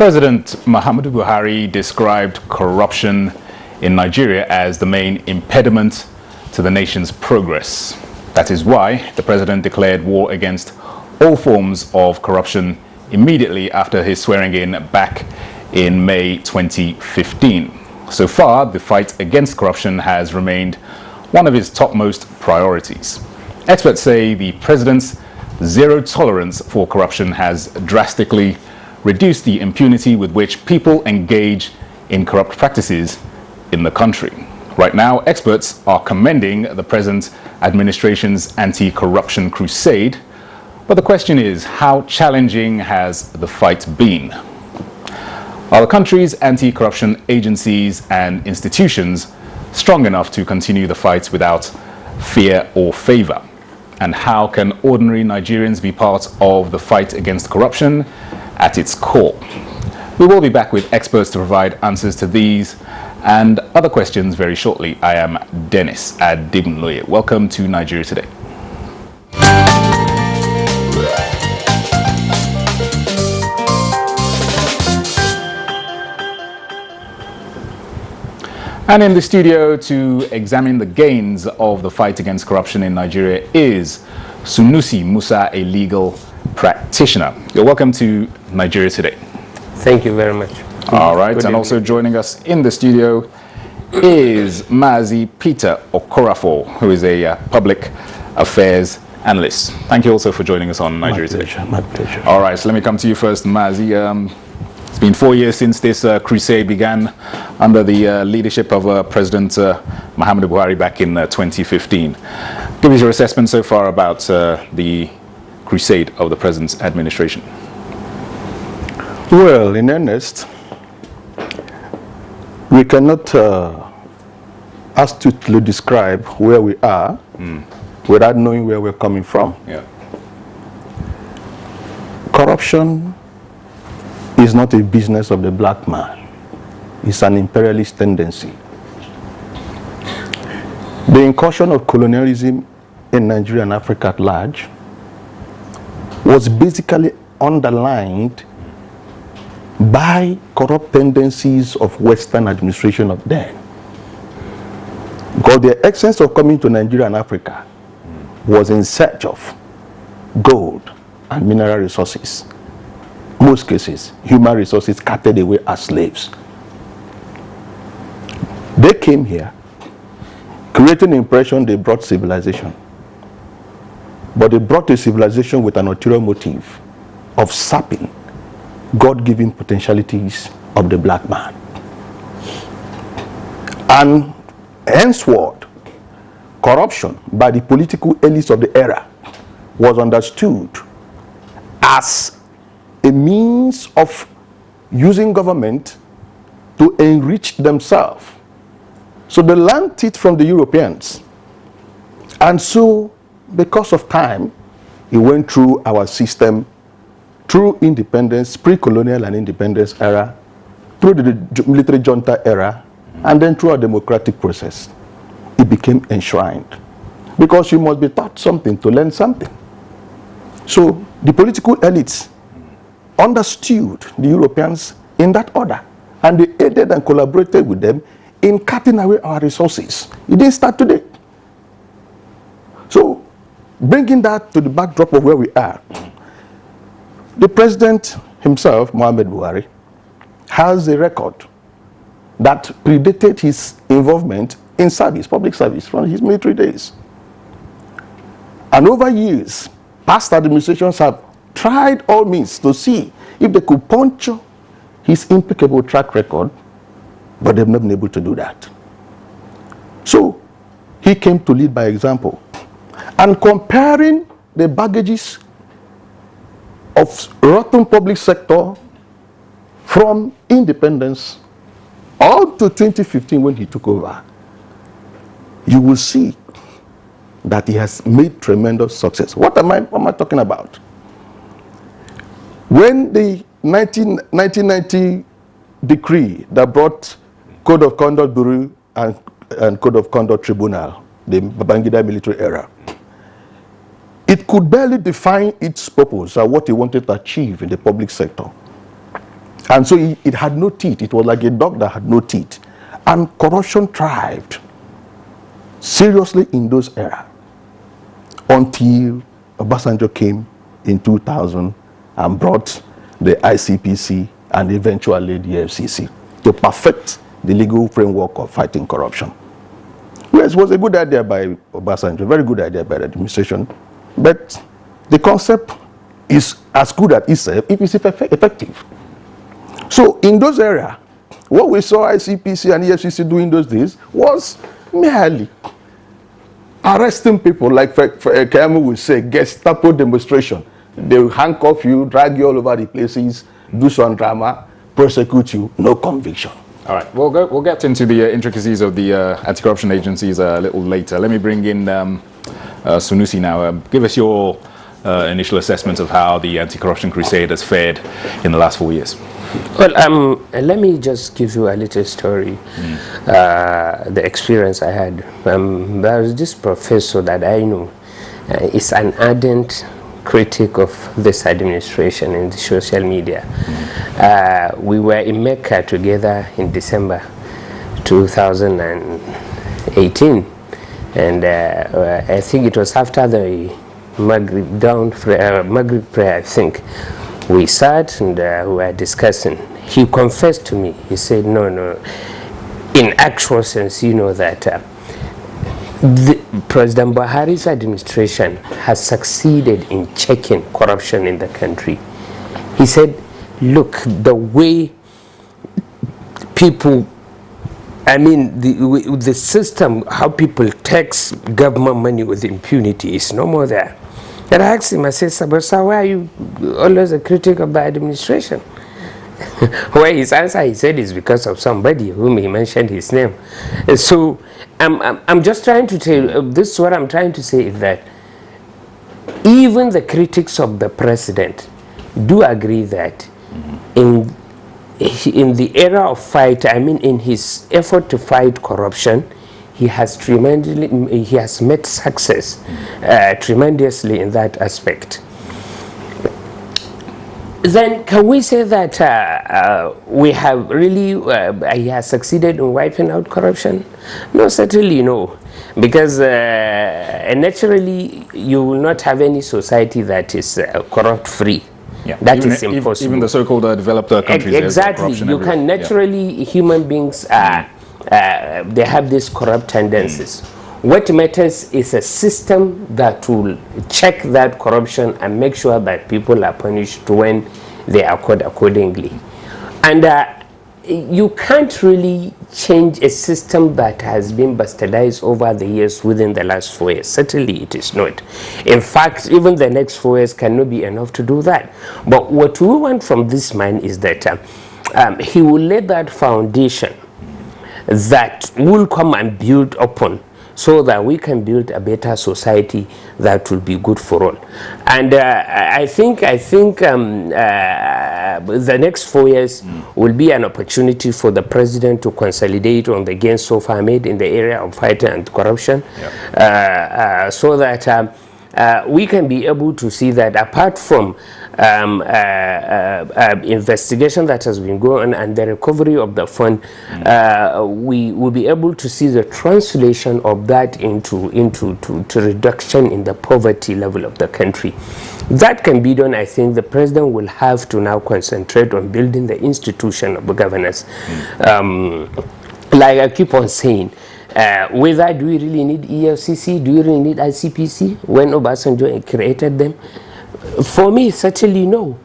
President Muhammadu Buhari described corruption in Nigeria as the main impediment to the nation's progress. That is why the president declared war against all forms of corruption immediately after his swearing in back in May 2015. So far, the fight against corruption has remained one of his topmost priorities. Experts say the president's zero tolerance for corruption has drastically reduced the impunity with which people engage in corrupt practices in the country. Right now, experts are commending the present administration's anti-corruption crusade, but the question is, how challenging has the fight been? Are the country's anti-corruption agencies and institutions strong enough to continue the fight without fear or favor? And how can ordinary Nigerians be part of the fight against corruption at its core? We will be back with experts to provide answers to these and other questions very shortly. I am Dennis Adibunloye. Welcome to Nigeria Today. And in the studio to examine the gains of the fight against corruption in Nigeria is Sunusi Musa, a legal practitioner. You're welcome to Nigeria Today. Thank you very much. All right, and also joining us in the studio is Mazi Peter Okorafo, who is a public affairs analyst. Thank you also for joining us on Nigeria Today. My pleasure. All right, so let me come to you first, Mazi. It's been 4 years since this crusade began under the leadership of President Muhammadu Buhari back in 2015. Give us your assessment so far about the crusade of the president's administration. Well, in earnest, we cannot astutely describe where we are without knowing where we're coming from. Yeah. Corruption is not a business of the black man. It's an imperialist tendency. The incursion of colonialism in Nigeria and Africa at large was basically underlined by corrupt tendencies of Western administration of then. Because the essence of coming to Nigeria and Africa was in search of gold and mineral resources. Most cases, human resources carted away as slaves. They came here, creating the impression they brought civilization. But they brought a civilization with an ulterior motive of sapping God-given potentialities of the black man. And henceforth, corruption by the political elites of the era was understood as a means of using government to enrich themselves. So they learned it from the Europeans. And so, because of time, it went through our system, through independence, pre-colonial and independence era, through the military junta era, and then through a democratic process. It became enshrined. Because you must be taught something to learn something. So the political elites understood the Europeans in that order, and they aided and collaborated with them in cutting away our resources. It didn't start today. So, bringing that to the backdrop of where we are, the president himself, Muhammadu Buhari, has a record that predated his involvement in service, public service, from his military days. And over years, past administrations have tried all means to see if they could puncture his impeccable track record, but they've not been able to do that. So he came to lead by example. And comparing the baggages of rotten public sector from independence up to 2015 when he took over, you will see that he has made tremendous success. What am I talking about? When the 1990 decree that brought Code of Conduct Bureau and Code of Conduct Tribunal, the Babangida military era, it could barely define its purpose and what it wanted to achieve in the public sector. And so it had no teeth. It was like a dog that had no teeth. And corruption thrived seriously in those eras until Obasanjo came in 2000 and brought the ICPC and eventually the FCC to perfect the legal framework of fighting corruption. Yes, it was a good idea by Obasanjo, very good idea by the administration, but the concept is as good as itself if it's effective. So in those areas, what we saw ICPC and EFCC doing those days was merely arresting people, like Kemu would say, Gestapo demonstration. They will handcuff you, drag you all over the places, do some drama, prosecute you, no conviction. All right, we'll get into the intricacies of the anti-corruption agencies a little later. Let me bring in Sunusi now. Give us your initial assessment of how the anti-corruption crusade has fared in the last 4 years. Well, let me just give you a little story. The experience I had. There was this professor that I know. Is an ardent critic of this administration in the social media. We were in Mecca together in December 2018, and I think it was after the Maghrib prayer, I think. We sat and we were discussing. He confessed to me. He said, no, in actual sense, you know that President Buhari's administration has succeeded in checking corruption in the country. He said, look, the way people, I mean, the system, how people tax government money with impunity is no more there. And I asked him, I said, Sabasa, why are you always a critic of the administration? Why his answer, he said, is because of somebody whom he mentioned his name. So I'm just trying to tell you, this is what I'm trying to say, is that even the critics of the president do agree that in the era of fight, I mean in his effort to fight corruption, he has met success tremendously in that aspect. Then can we say that we have really, he has succeeded in wiping out corruption? No, certainly no. Because naturally, you will not have any society that is corrupt-free. Yeah. That is impossible. Even the so-called developed countries. Exactly. You can naturally, human beings, they have these corrupt tendencies. What matters is a system that will check that corruption and make sure that people are punished when they are caught accordingly. And you can't really change a system that has been bastardized over the years within the last 4 years. Certainly it is not. In fact, even the next 4 years cannot be enough to do that. But what we want from this man is that he will lay that foundation that will come and build upon, so that we can build a better society that will be good for all. And I think the next 4 years will be an opportunity for the president to consolidate on the gains so far made in the area of fighting anti-corruption, so that we can be able to see that apart from investigation that has been going on and the recovery of the fund, we will be able to see the translation of that into reduction in the poverty level of the country. That can be done. I think the president will have to now concentrate on building the institution of governance. Like I keep on saying, whether do we really need EFCC, do we really need ICPC when Obasanjo created them? For me, certainly no.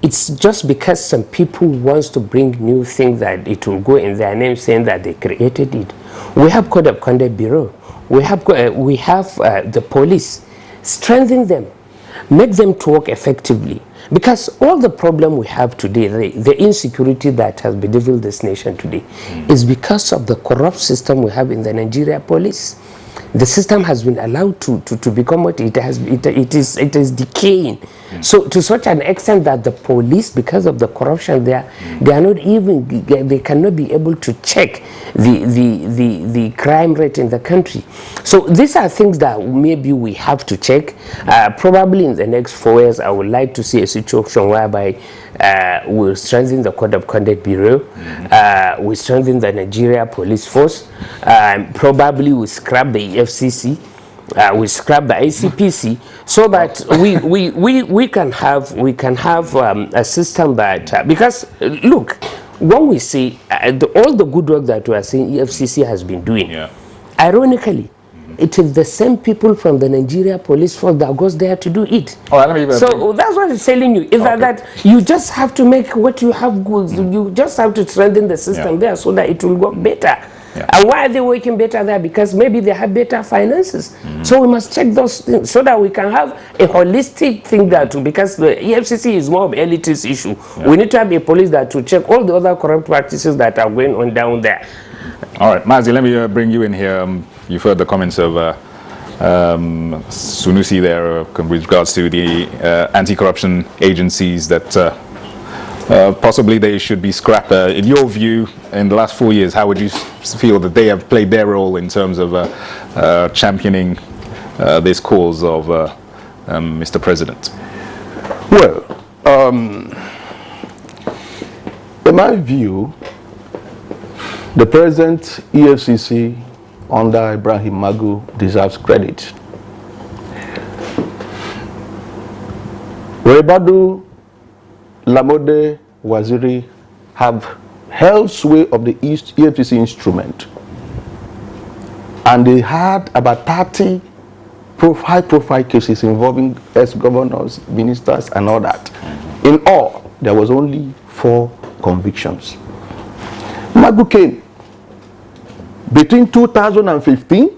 It's just because some people wants to bring new things that it will go in their name saying that they created it. We have Code of Conduct Bureau. We have the police. Strengthen them. Make them to work effectively. Because all the problem we have today, the insecurity that has bedeviled this nation today, is because of the corrupt system we have in the Nigeria police. The system has been allowed to become what it has. It is decaying. So to such an extent that the police, because of the corruption there, they are not even, they cannot be able to check the crime rate in the country. So these are things that maybe we have to check. Probably in the next 4 years, I would like to see a situation whereby we'll strengthen the Code of Conduct Bureau, we strengthen the Nigeria Police Force, probably we scrap the FCC, we scrap the ICPC, so that we can have a system that because look, when we see all the good work that we are seeing EFCC has been doing, ironically, it is the same people from the Nigeria Police Force that goes there to do it. So that's what it's telling you, is that you just have to make what you have good. You just have to strengthen the system there so that it will work better. And why are they working better there? Because maybe they have better finances. So we must check those things so that we can have a holistic thing there too, because the EFCC is more of an elitist issue. We need to have a police that to check all the other corrupt practices that are going on down there. All right, Mazi, let me bring you in here. You've heard the comments of Sunusi there with regards to the anti-corruption agencies that possibly they should be scrapped. In your view, in the last 4 years, how would you feel that they have played their role in terms of championing this cause of Mr. President? Well, in my view, the present EFCC under Ibrahim Magu deserves credit. Rebadu, Lamode, Waziri have held sway of the EFCC instrument, and they had about 30 high-profile cases involving ex-governors, ministers, and all that. In all, there was only 4 convictions. Magu came between 2015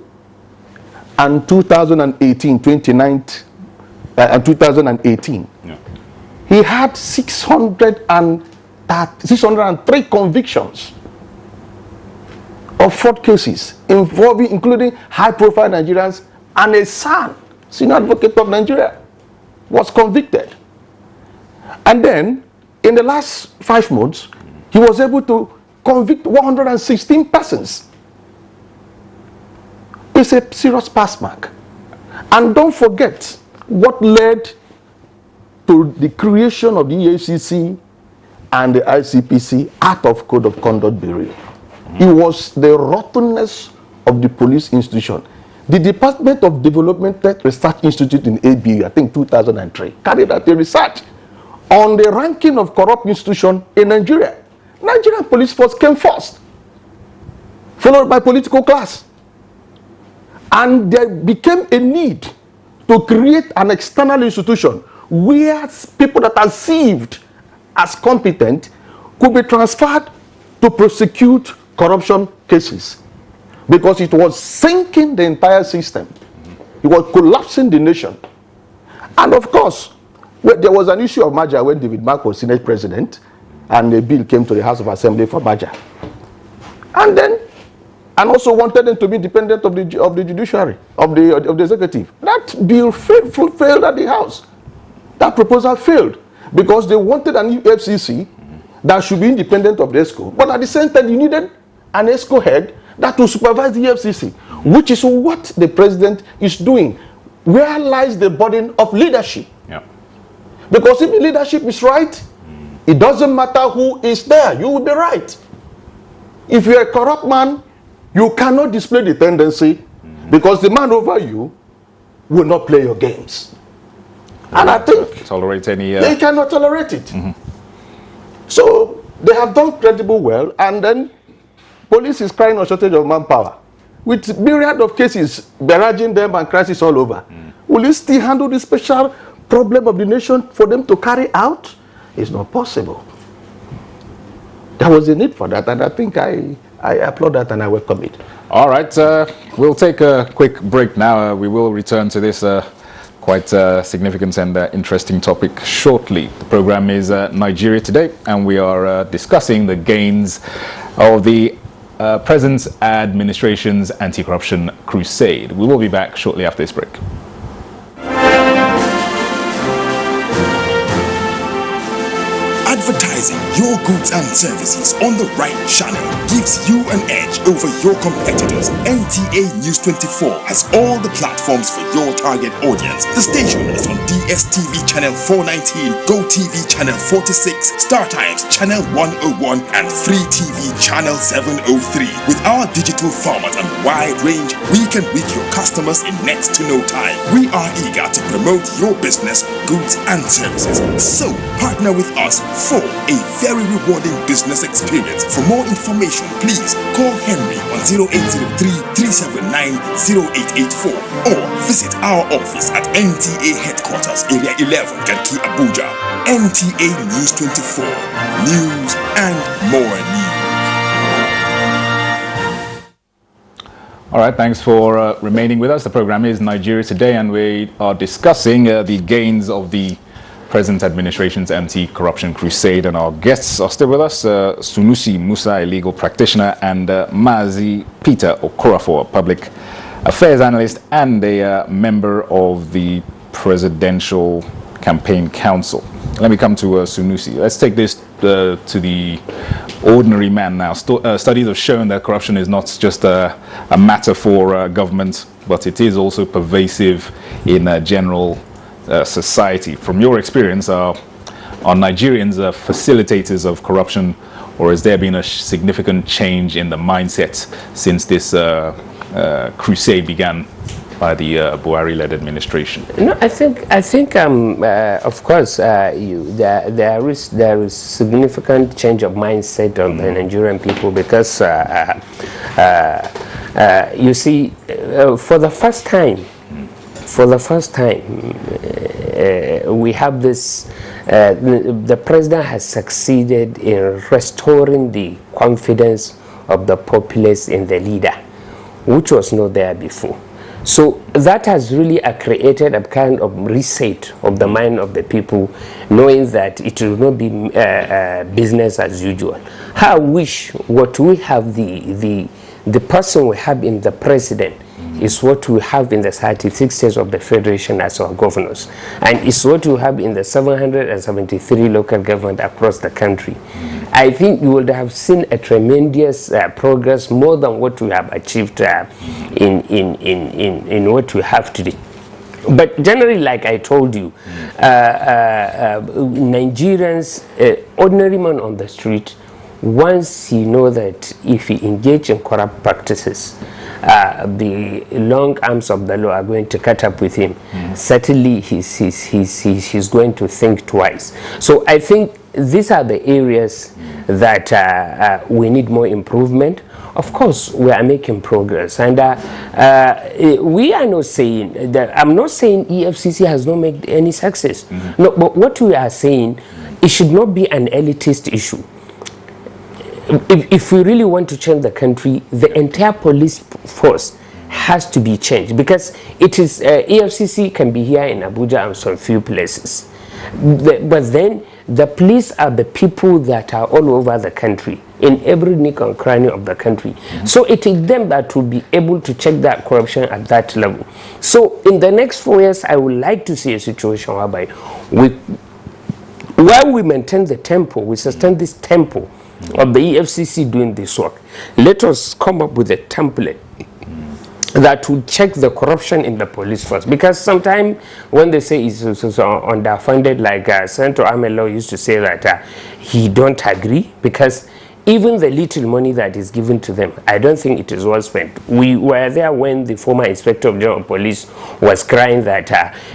and 2018, 2018. He had 603 convictions of fraud cases involving, including high-profile Nigerians, and a son, senior advocate of Nigeria, was convicted. And then, in the last 5 months, he was able to convict 116 persons. It's a serious pass mark. And don't forget what led to the creation of the EFCC and the ICPC out of Code of Conduct Bureau. It was the rottenness of the police institution. The Department of Development Research Institute in ABU, I think 2003, carried out a research on the ranking of corrupt institutions in Nigeria. Nigerian police force came first, followed by political class. And there became a need to create an external institution where people that are perceived as competent could be transferred to prosecute corruption cases, because it was sinking the entire system. It was collapsing the nation. And of course, there was an issue of merger when David Mark was Senate President, and a bill came to the House of Assembly for merger. And also wanted them to be independent of the judiciary, of the executive. That bill failed at the House. That proposal failed because they wanted an FCC that should be independent of the ESCO. But at the same time, you needed an ESCO head that will supervise the FCC, which is what the president is doing. Where lies the burden of leadership? Because if the leadership is right, it doesn't matter who is there, you will be right. If you're a corrupt man, you cannot display the tendency, because the man over you will not play your games. And I think tolerate any they cannot tolerate it. So they have done credible well, and then police is crying on shortage of manpower, with myriad of cases barraging them and crisis all over. Will you still handle the special problem of the nation for them to carry out? It's not possible. There was a need for that, and I think I applaud that and I welcome it. All right, we'll take a quick break now. We will return to this quite significant and interesting topic shortly. The program is Nigeria Today, and we are discussing the gains of the President's administration's anti-corruption crusade. We will be back shortly after this break. Advertise Advertising your goods and services on the right channel gives you an edge over your competitors. NTA News 24 has all the platforms for your target audience. The station is on DSTV channel 419, GoTV channel 46, StarTimes channel 101, and Free TV channel 703. With our digital format and wide range, we can reach your customers in next to no time. We are eager to promote your business, goods, and services. So partner with us for a very rewarding business experience. For more information, please call Henry on 0803-379-0884 or visit our office at NTA Headquarters, Area 11, Garki, Abuja. NTA News 24. News and more news. All right, thanks for remaining with us. The program is Nigeria Today, and we are discussing the gains of the present administration's anti-corruption crusade, and our guests are still with us. Sunusi Musa, a legal practitioner, and Mazi Peter Okorafor, a public affairs analyst and a member of the Presidential Campaign Council. Let me come to Sunusi. Let's take this to the ordinary man now. Studies have shown that corruption is not just a matter for government, but it is also pervasive in general society. From your experience, are Nigerians facilitators of corruption, or has there been a significant change in the mindset since this crusade began by the Buhari-led administration? No, I think of course, there is significant change of mindset of the Nigerian people, because you see, for the first time, we have this. The president has succeeded in restoring the confidence of the populace in the leader, which was not there before. So that has really created a kind of reset of the mind of the people, knowing that it will not be business as usual. I wish what we have, the person we have in the president, is what we have in the 36 states of the federation as our governors, and it's what we have in the 773 local government across the country. I think you would have seen a tremendous progress, more than what we have achieved in what we have today. But generally, like I told you, Nigerians, ordinary man on the street, once he knows that if he engage in corrupt practices, the long arms of the law are going to catch up with him. Certainly he's going to think twice. So I think these are the areas that we need more improvement. Of course, we are making progress, and we are not saying that, I'm not saying EFCC has not made any success. No, but what we are saying, it should not be an elitist issue. If we really want to change the country, the entire police force has to be changed, because it is EFCC can be here in Abuja and some few places, but then the police are the people that are all over the country, in every nook and cranny of the country. So it is them that will be able to check that corruption at that level. So in the next 4 years, I would like to see a situation whereby while we maintain the tempo, we sustain this tempo of the EFCC doing this work, let us come up with a template that will check the corruption in the police force. Because sometimes when they say it's underfunded, like Senator Amelo used to say that he don't agree, because even the little money that is given to them, I don't think it is well spent. We were there when the former Inspector of General Police was crying that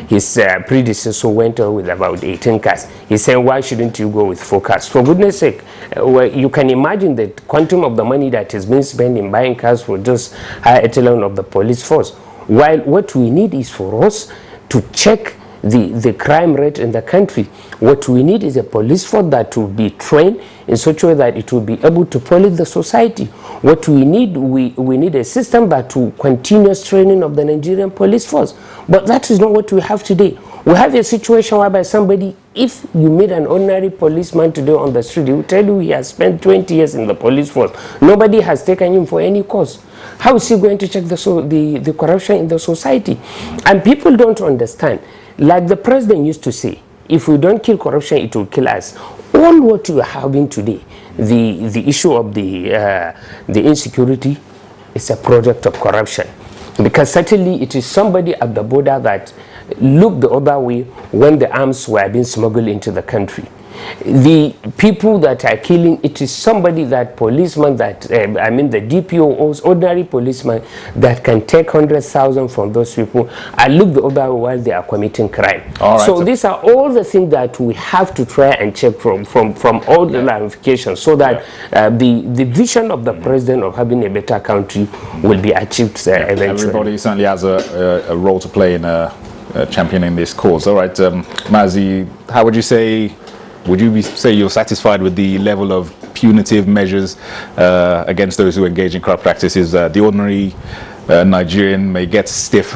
his predecessor went on with about 18 cars. He said, why shouldn't you go with 4 cars? For goodness sake, you can imagine the quantum of the money that is being spent in buying cars for just high echelon of the police force. While what we need is for us to check the crime rate in the country. What we need is a police force that will be trained in such a way that it will be able to police the society. What we need, we need a system that will continuous training of the Nigerian police force. But that is not what we have today. We have a situation whereby somebody, if you meet an ordinary policeman today on the street, he will tell you he has spent 20 years in the police force. Nobody has taken him for any cause. How is he going to check the corruption in the society? And people don't understand. Like the president used to say, if we don't kill corruption, it will kill us. All what you are having today, the issue of the insecurity, is a product of corruption. Because certainly it is somebody at the border that looked the other way when the arms were being smuggled into the country. The people that are killing, it is somebody, that policeman, that I mean the DPOs, ordinary policeman, that can take 100,000 from those people and look the other way while they are committing crime. So these are all the things that we have to try and check from all the ramifications, so that the vision of the president of having a better country will be achieved eventually. Everybody certainly has a role to play in championing this cause. All right, Mazi, how would you say? Would you say you're satisfied with the level of punitive measures against those who engage in corrupt practices? The ordinary Nigerian may get stiff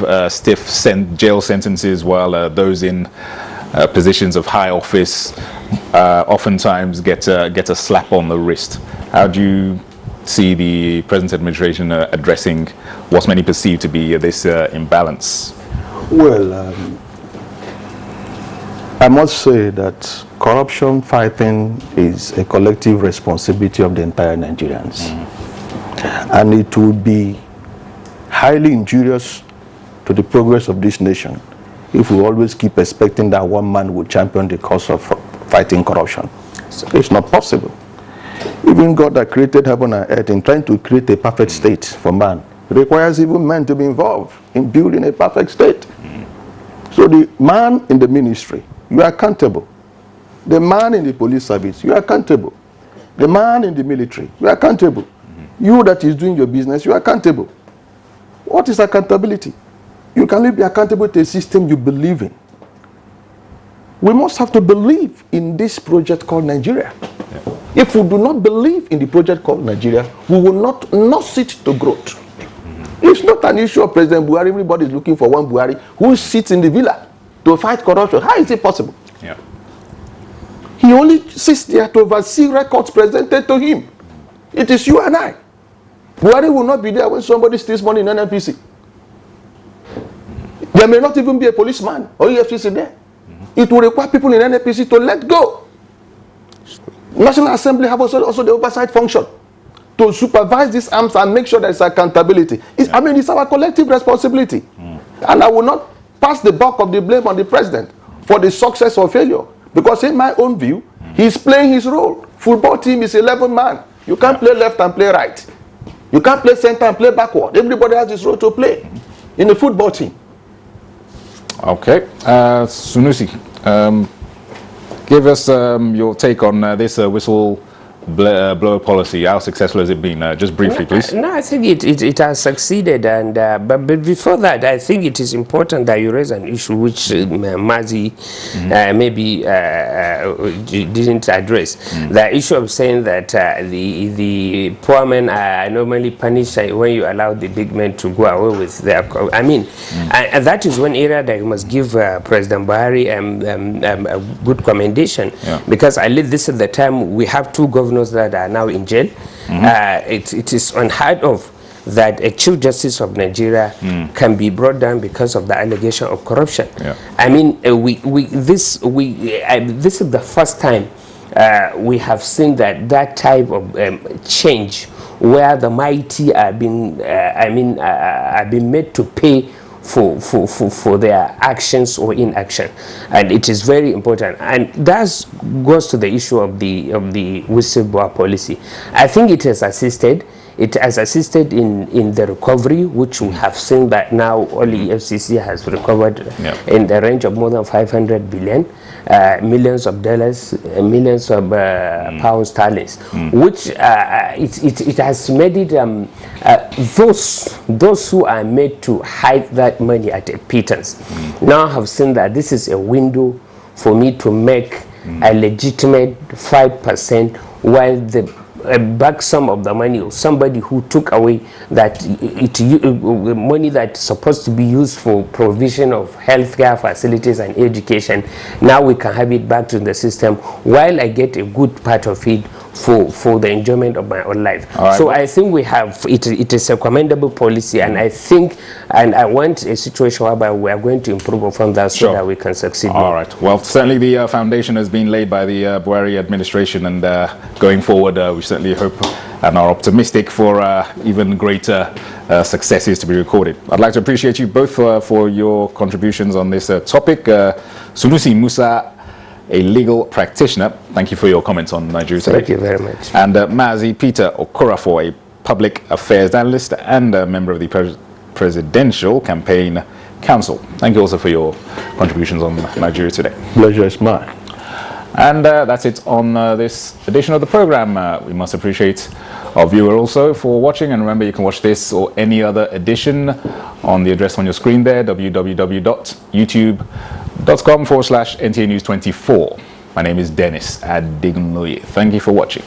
jail sentences, while those in positions of high office oftentimes get a slap on the wrist. How do you see the present administration addressing what many perceive to be this imbalance? Well, I must say that corruption fighting is a collective responsibility of the entire Nigerians. And it would be highly injurious to the progress of this nation if we always keep expecting that one man will champion the cause of fighting corruption. It's not possible. Even God that created heaven and earth, in trying to create a perfect state for man, requires even men to be involved in building a perfect state. So the man in the ministry, you are accountable. The man in the police service, you are accountable. The man in the military, you are accountable. You that is doing your business, you are accountable. What is accountability? You can only be accountable to a system you believe in. We must have to believe in this project called Nigeria. If we do not believe in the project called Nigeria, we will not nurse it to growth. It's not an issue of President Buhari. Everybody is looking for one Buhari who sits in the villa to fight corruption. How is it possible? He only sits there to oversee records presented to him. It is you and I. Buhari will not be there when somebody steals money in NNPC. There may not even be a policeman or EFCC there. It will require people in NNPC to let go. National Assembly have also the oversight function to supervise these arms and make sure there is accountability. I mean, it's our collective responsibility. And I will not pass the buck of the blame on the president for the success or failure. Because in my own view, he's playing his role. Football team is 11 man. You can't play left and play right. You can't play center and play backward. Everybody has his role to play in a football team. Okay. Sunusi, give us your take on this whistle-blower policy. How successful has it been? Just briefly, please. No, I think it has succeeded. And but before that, I think it is important that you raise an issue which Mazi maybe didn't address. The issue of saying that the poor men are normally punished when you allow the big men to go away with their... I mean, and that is one area that you must give President Buhari a good commendation. Because this is the time we have two governors that are now in jail. It is unheard of that a Chief Justice of Nigeria can be brought down because of the allegation of corruption. I mean, this is the first time we have seen that type of change where the mighty are being are being made to pay for their actions or inaction, and it is very important. And that goes to the issue of the whistleblower policy. I think it has assisted. It has assisted in the recovery, which we have seen that now only FCC has recovered in the range of more than 500 billion, millions of dollars, millions of pounds sterling, which it has made it those who are made to hide that money at a pittance now have seen that this is a window for me to make a legitimate 5%, while the back sum of the money of somebody who took away that money that's supposed to be used for provision of healthcare facilities and education, now we can have it back to the system, while I get a good part of it for the enjoyment of my own life. All right. So I think we have, it is a commendable policy, and I think, and I want a situation whereby we are going to improve upon that so that we can succeed. All right. Well, certainly the foundation has been laid by the BUHARI administration, and going forward, we certainly hope and are optimistic for even greater successes to be recorded. I'd like to appreciate you both for your contributions on this topic. Sunusi Musa, a legal practitioner, thank you for your comments on Nigeria today. Thank you very much. And Mazi Peter Okorafor, a public affairs analyst and a member of the Presidential Campaign Council. Thank you also for your contributions on Nigeria today. Pleasure is mine. And that's it on this edition of the program. We must appreciate our viewer also for watching, and remember you can watch this or any other edition on the address on your screen there, www.youtube.com/NTA News 24. My name is Dennis Adignoye. Thank you for watching.